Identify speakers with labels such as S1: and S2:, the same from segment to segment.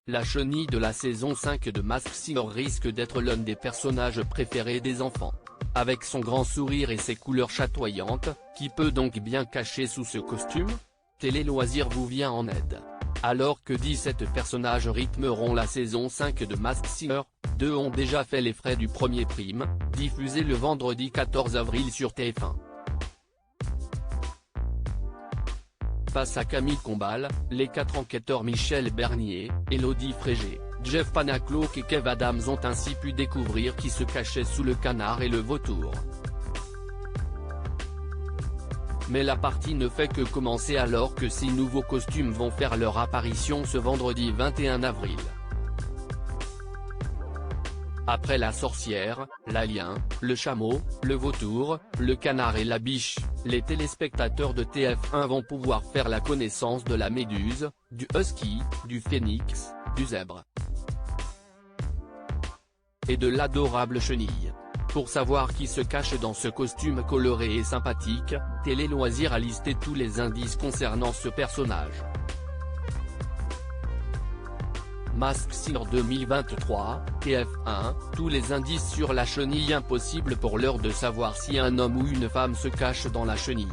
S1: la chenille de la saison 5 de Masked Singer risque d'être l'un des personnages préférés des enfants. Avec son grand sourire et ses couleurs chatoyantes, qui peut donc bien cacher sous ce costume? Télé Loisirs vous vient en aide. Alors que 17 personnages rythmeront la saison 5 de Masked Singer, 2 ont déjà fait les frais du premier prime, diffusé le vendredi 14 avril sur TF1. Face à Camille Combal, les 4 enquêteurs Michel Bernier, Élodie Frégé, Jeff Panaclock et Kev Adams ont ainsi pu découvrir qui se cachait sous le canard et le vautour. Mais la partie ne fait que commencer alors que 6 nouveaux costumes vont faire leur apparition ce vendredi 21 avril. Après la sorcière, l'alien, le chameau, le vautour, le canard et la biche, les téléspectateurs de TF1 vont pouvoir faire la connaissance de la méduse, du husky, du phénix, du zèbre et de l'adorable chenille. Pour savoir qui se cache dans ce costume coloré et sympathique, Télé Loisirs a listé tous les indices concernant ce personnage. Masked Singer 2023, TF1, tous les indices sur la chenille. Impossible pour l'heure de savoir si un homme ou une femme se cache dans la chenille.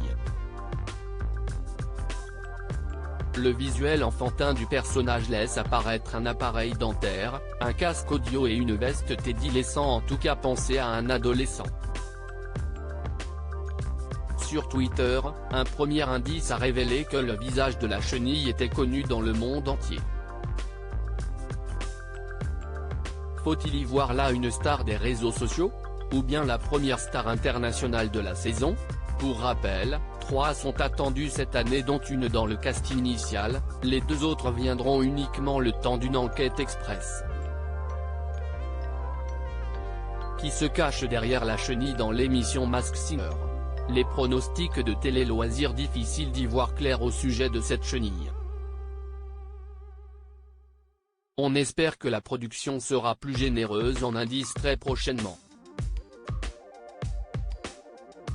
S1: Le visuel enfantin du personnage laisse apparaître un appareil dentaire, un casque audio et une veste Teddy, laissant en tout cas penser à un adolescent. Sur Twitter, un premier indice a révélé que le visage de la chenille était connu dans le monde entier. Faut-il y voir là une star des réseaux sociaux? Ou bien la première star internationale de la saison? Pour rappel, 3 sont attendus cette année dont une dans le cast initial, les 2 autres viendront uniquement le temps d'une enquête express. Qui se cache derrière la chenille dans l'émission Masked Singer? Les pronostics de Télé Loisirs. Difficile d'y voir clair au sujet de cette chenille. On espère que la production sera plus généreuse en indices très prochainement.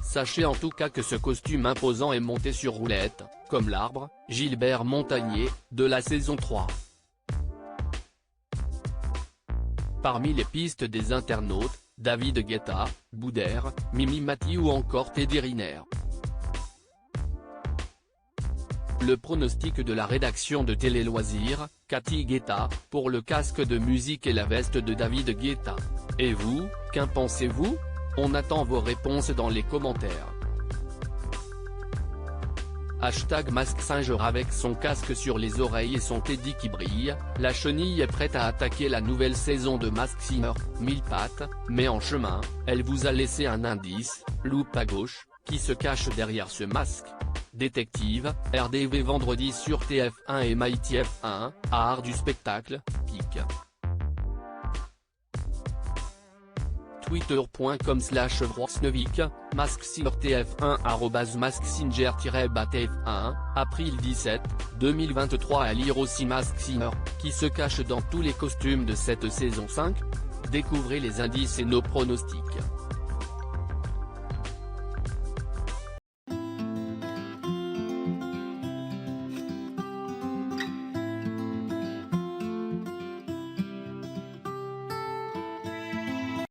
S1: Sachez en tout cas que ce costume imposant est monté sur roulette, comme l'arbre, Gilbert Montagnier, de la saison 3. Parmi les pistes des internautes, David Guetta, Boudère, Mimi Mati ou encore Teddy Riner. Le pronostic de la rédaction de Télé Loisirs, Cathy Guetta, pour le casque de musique et la veste de David Guetta. Et vous, qu'en pensez-vous? On attend vos réponses dans les commentaires. Masked Singer. Avec son casque sur les oreilles et son Teddy qui brille, la chenille est prête à attaquer la nouvelle saison de Masked Singer, 1000 pattes, mais en chemin, elle vous a laissé un indice, loupe à gauche, qui se cache derrière ce masque. Détective, RDV vendredi sur TF1 et MyTF1, art du spectacle, pic. Twitter.com/Vrorsnevik, Masked Singer TF1 @MaskedSinger-TF1, April 17, 2023. À lire aussi Masked Singer, qui se cache dans tous les costumes de cette saison 5? Découvrez les indices et nos pronostics.